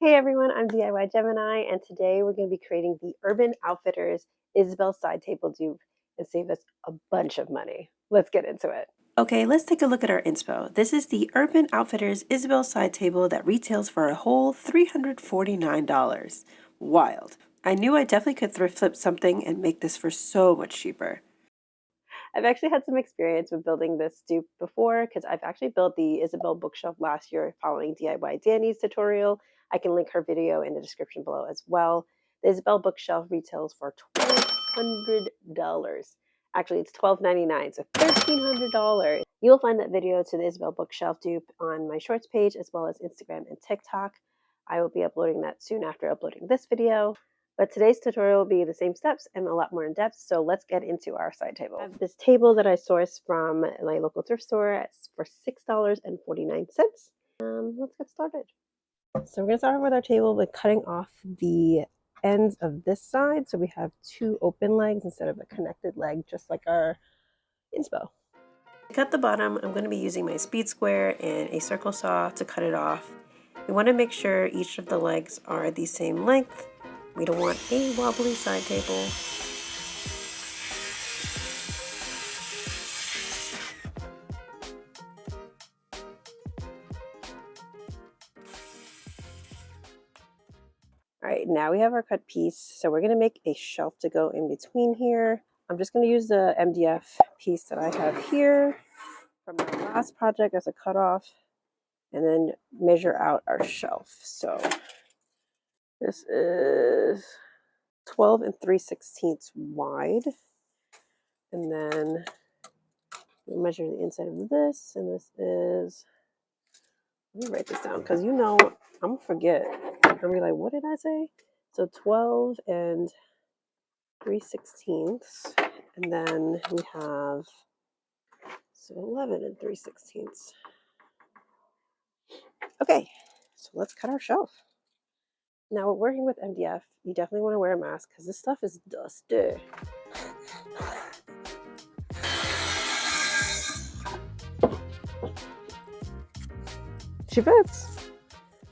Hey everyone, I'm DIY Gemini, and today we're going to be creating the Urban Outfitters Isobel side table dupe and save us a bunch of money. Let's get into it. Okay, let's take a look at our inspo. This is the Urban Outfitters Isobel side table that retails for a whole $349. Wild. I knew I definitely could thrift flip something and make this for so much cheaper. I've actually had some experience with building this dupe before because I've actually built the Isobel bookshelf last year following DIY Danny's tutorial. I can link her video in the description below as well. The Isobel bookshelf retails for $1,200. Actually, it's $12.99, so $1,300. You'll find that video to the Isobel bookshelf dupe on my shorts page as well as Instagram and TikTok. I will be uploading that soon after uploading this video. But today's tutorial will be the same steps and a lot more in depth, so let's get into our side table. I have this table that I sourced from my local thrift store for $6.49. Let's get started. So we're going to start with our table by cutting off the ends of this side, so we have two open legs instead of a connected leg, just like our inspo. To cut the bottom, I'm going to be using my speed square and a circle saw to cut it off. We want to make sure each of the legs are the same length. We don't want a wobbly side table. All right, now we have our cut piece. So we're going to make a shelf to go in between here. I'm just going to use the MDF piece that I have here from my last project as a cutoff and then measure out our shelf. So this is 12 3/16 wide. And then we'll measure the inside of this. And this is, let me write this down because I'm going to forget. I'm going to be like, what did I say? So 12 3/16. And then we have, so 11 3/16. Okay, so let's cut our shelf. Now, we're working with MDF. You definitely want to wear a mask because this stuff is dusty. She fits.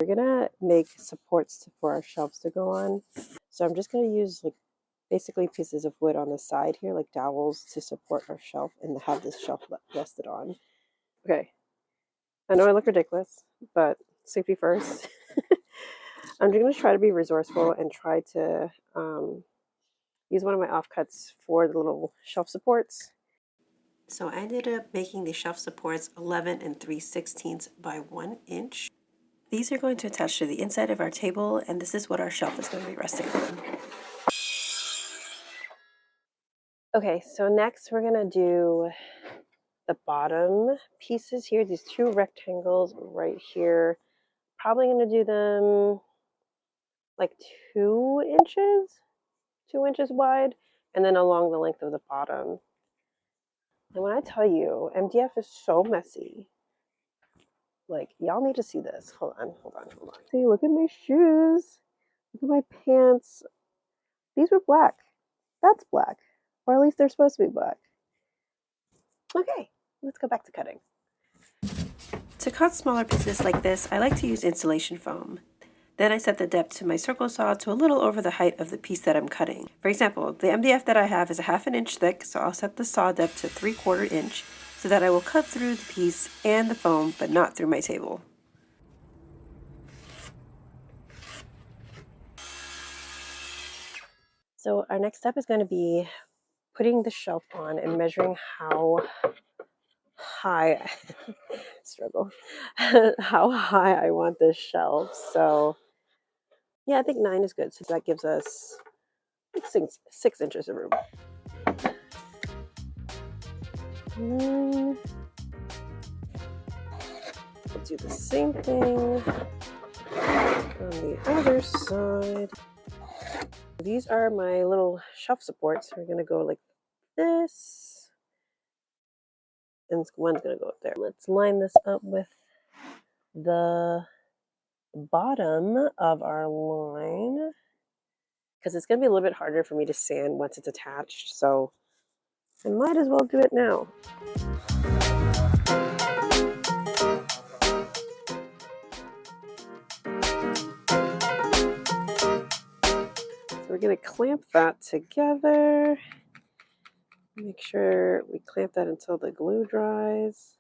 We're gonna make supports for our shelves to go on. So I'm just gonna use basically pieces of wood on the side here, like dowels, to support our shelf and have this shelf rested on. Okay, I know I look ridiculous, but safety first. I'm going to try to be resourceful and try to use one of my offcuts for the little shelf supports. So I ended up making the shelf supports 11 3/16 by 1 inch. These are going to attach to the inside of our table, and this is what our shelf is going to be resting on. Okay, so next we're going to do the bottom pieces here, these two rectangles right here. Probably going to do them like 2 inches wide, and then along the length of the bottom. And when I tell you, MDF is so messy. Like, y'all need to see this. Hold on. See, look at my shoes. Look at my pants. These were black. That's black. Or at least they're supposed to be black. Okay, let's go back to cutting. To cut smaller pieces like this, I like to use insulation foam. Then I set the depth to my circle saw to a little over the height of the piece that I'm cutting. For example, the MDF that I have is a 1/2 inch thick, so I'll set the saw depth to 3/4 inch so that I will cut through the piece and the foam, but not through my table. So our next step is going to be putting the shelf on and measuring how high, struggle, how high I want this shelf. So yeah, I think 9 is good. So that gives us 6 inches of room. We'll do the same thing on the other side. These are my little shelf supports. We're going to go like this. And one's going to go up there. Let's line this up with the bottom of our line because it's going to be a little bit harder for me to sand once it's attached. So I might as well do it now. we're going to clamp that together. Make sure we clamp that until the glue dries.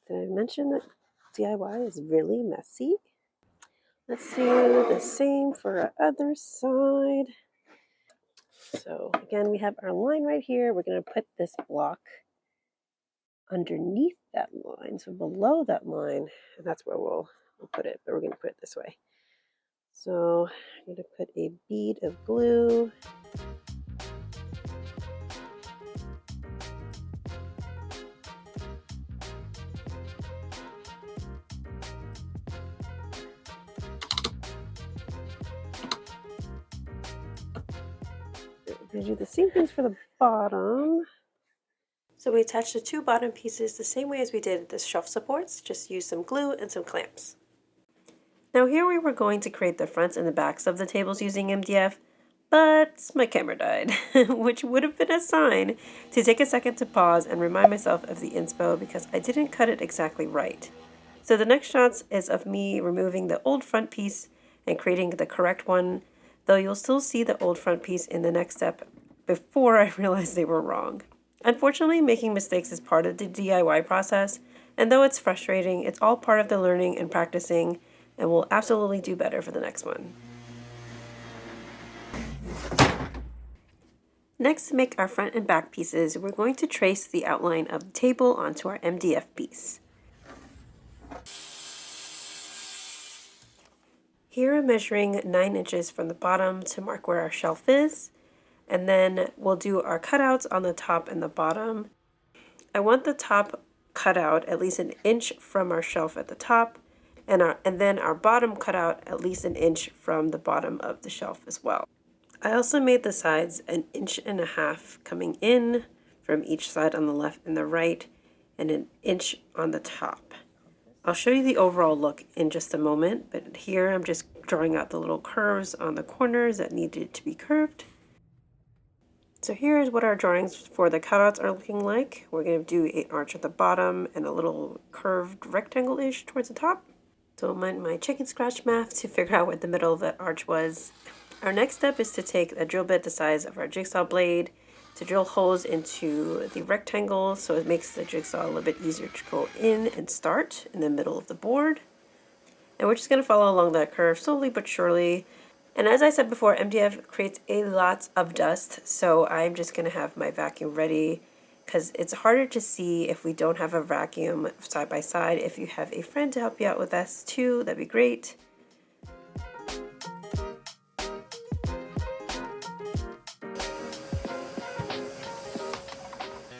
Did I mention that DIY is really messy? Let's do the same for our other side. So again, we have our line right here. We're going to put this block underneath that line, so below that line, and that's where we'll put it, but we're going to put it this way. So I'm going to put a bead of glue. We're going to do the same things for the bottom. So we attached the two bottom pieces the same way as we did the shelf supports, just use some glue and some clamps. Now here we were going to create the fronts and the backs of the tables using MDF, but my camera died, which would have been a sign to take a second to pause and remind myself of the inspo because I didn't cut it exactly right. So the next shots is of me removing the old front piece and creating the correct one, though you'll still see the old front piece in the next step before I realized they were wrong. Unfortunately, making mistakes is part of the DIY process, and though it's frustrating, it's all part of the learning and practicing, and we'll absolutely do better for the next one. Next, to make our front and back pieces, we're going to trace the outline of the table onto our MDF piece. Here I'm measuring 9 inches from the bottom to mark where our shelf is, and then we'll do our cutouts on the top and the bottom. I want the top cut out at least an inch from our shelf at the top, and then our bottom cut out at least an inch from the bottom of the shelf as well. I also made the sides 1.5 inches coming in from each side on the left and the right, and 1 inch on the top. I'll show you the overall look in just a moment, but here I'm just drawing out the little curves on the corners that needed to be curved. So here's what our drawings for the cutouts are looking like. We're going to do an arch at the bottom and a little curved rectangle-ish towards the top. Don't mind my chicken scratch math to figure out what the middle of that arch was. Our next step is to take a drill bit the size of our jigsaw blade to drill holes into the rectangle so it makes the jigsaw a little bit easier to go in and start in the middle of the board. And we're just going to follow along that curve slowly but surely. And as I said before, MDF creates a lot of dust, so I'm just going to have my vacuum ready because it's harder to see if we don't have a vacuum side by side. If you have a friend to help you out with this too, that'd be great.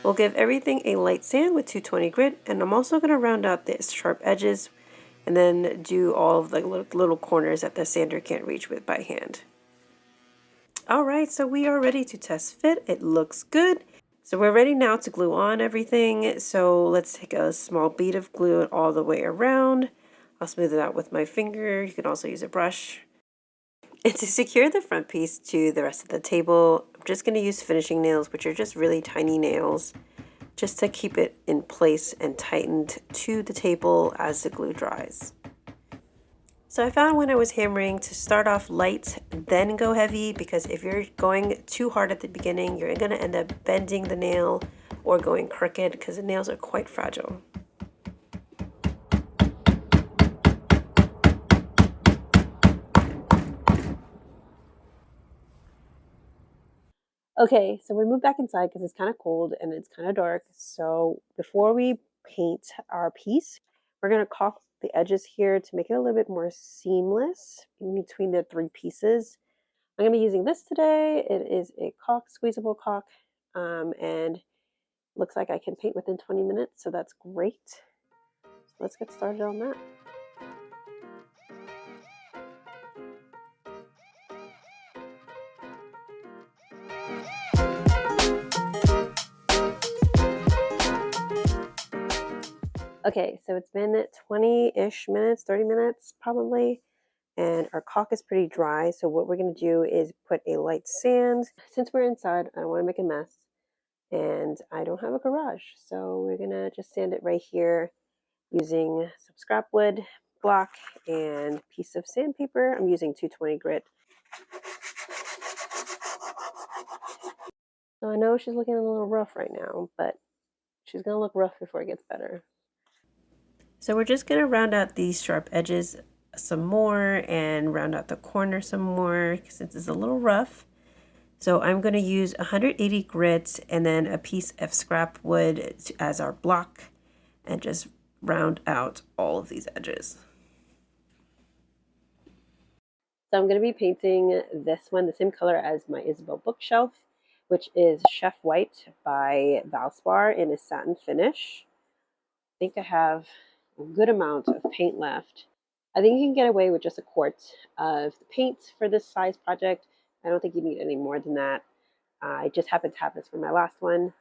We'll give everything a light sand with 220 grit, and I'm also going to round out the sharp edges and then do all of the little corners that the sander can't reach with by hand. Alright, so we are ready to test fit. It looks good. So we're ready now to glue on everything. So let's take a small bead of glue all the way around. I'll smooth it out with my finger. You can also use a brush. And to secure the front piece to the rest of the table, I'm just going to use finishing nails, which are just really tiny nails, just to keep it in place and tightened to the table as the glue dries. So I found when I was hammering to start off light, then go heavy, because if you're going too hard at the beginning, you're going to end up bending the nail or going crooked because the nails are quite fragile. Okay, so we moved back inside because it's kind of cold and it's kind of dark. So before we paint our piece, we're going to caulk the edges here to make it a little bit more seamless in between the 3 pieces. I'm going to be using this today. It is a caulk, squeezable caulk, and looks like I can paint within 20 minutes, so that's great. So let's get started on that. Okay, so it's been 20-ish minutes, 30 minutes probably, and our caulk is pretty dry. So what we're going to do is put a light sand. Since we're inside, I don't want to make a mess, and I don't have a garage. So we're going to just sand it right here using some scrap wood, block and piece of sandpaper. I'm using 220 grit. So I know she's looking a little rough right now, but she's gonna look rough before it gets better. So we're just going to round out these sharp edges some more and round out the corner some more since it's a little rough. So I'm going to use 180 grit and then a piece of scrap wood as our block and just round out all of these edges. So I'm going to be painting this one the same color as my Isobel bookshelf, which is Chef White by Valspar in a satin finish. I think I have a good amount of paint left. I think you can get away with just a quart of the paint for this size project. I don't think you need any more than that. I just happened to have this for my last one.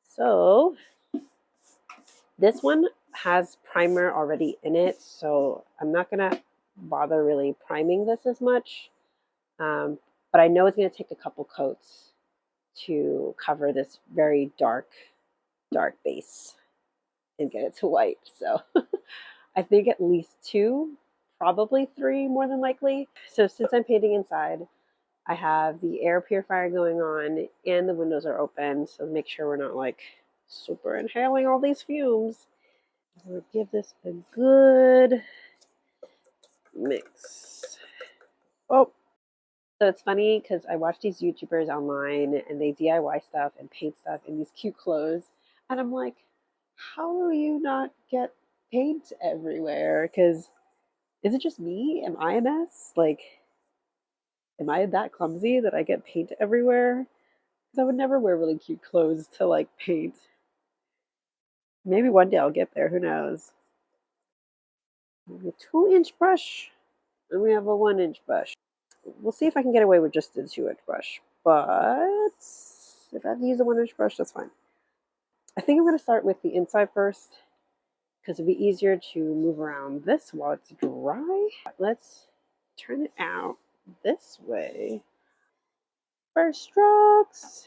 So this one has primer already in it, so I'm not going to bother really priming this as much. But I know it's going to take a couple coats to cover this very dark base and get it to white. So I think at least 2, probably 3 more than likely. So since I'm painting inside, I have the air purifier going on and the windows are open. So make sure we're not like super inhaling all these fumes. I'm going to give this a good mix. Oh, so it's funny because I watch these YouTubers online and they DIY stuff and paint stuff in these cute clothes. And I'm like, how will you not get paint everywhere? Because is it just me? Am I a mess? Like, am I that clumsy that I get paint everywhere? Because I would never wear really cute clothes to like paint. Maybe one day I'll get there. Who knows? Maybe a 2-inch brush. And we have a 1-inch brush. We'll see if I can get away with just the 2-inch brush. But if I have to use a 1-inch brush, that's fine. I think I'm going to start with the inside first because it'd be easier to move around this while it's dry. Let's turn it out this way. First strokes.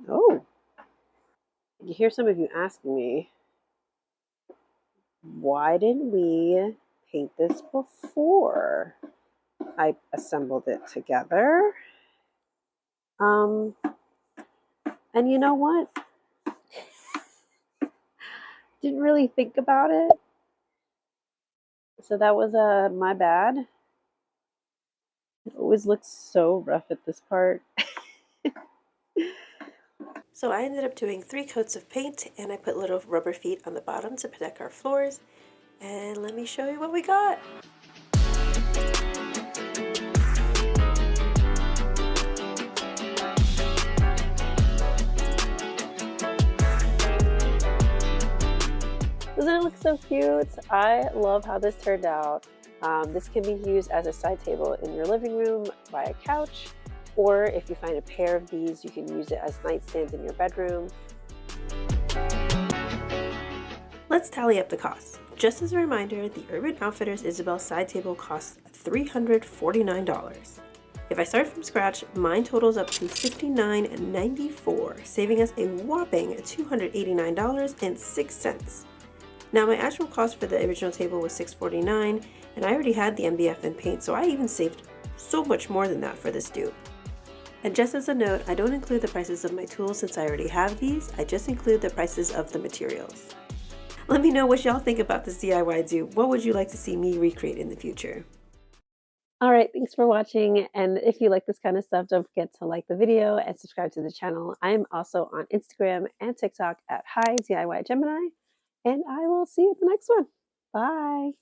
Oh, you hear some of you asking me, why didn't we paint this before I assembled it together? And you know what? Didn't really think about it. So that was my bad. It always looks so rough at this part. So I ended up doing 3 coats of paint and I put little rubber feet on the bottom to protect our floors. And let me show you what we got. Doesn't it look so cute? I love how this turned out. This can be used as a side table in your living room by a couch, or if you find a pair of these, you can use it as nightstands in your bedroom. Let's tally up the costs. Just as a reminder, the Urban Outfitters Isobel side table costs $349. If I start from scratch, mine totals up to $59.94, saving us a whopping $289.06. Now my actual cost for the original table was $649, and I already had the MDF and paint, so I even saved so much more than that for this dupe. And just as a note, I don't include the prices of my tools since I already have these, I just include the prices of the materials. Let me know what y'all think about this DIY dupe. What would you like to see me recreate in the future? All right, thanks for watching. And if you like this kind of stuff, don't forget to like the video and subscribe to the channel. I'm also on Instagram and TikTok at Hi DIY Gemini. And I will see you at the next one. Bye.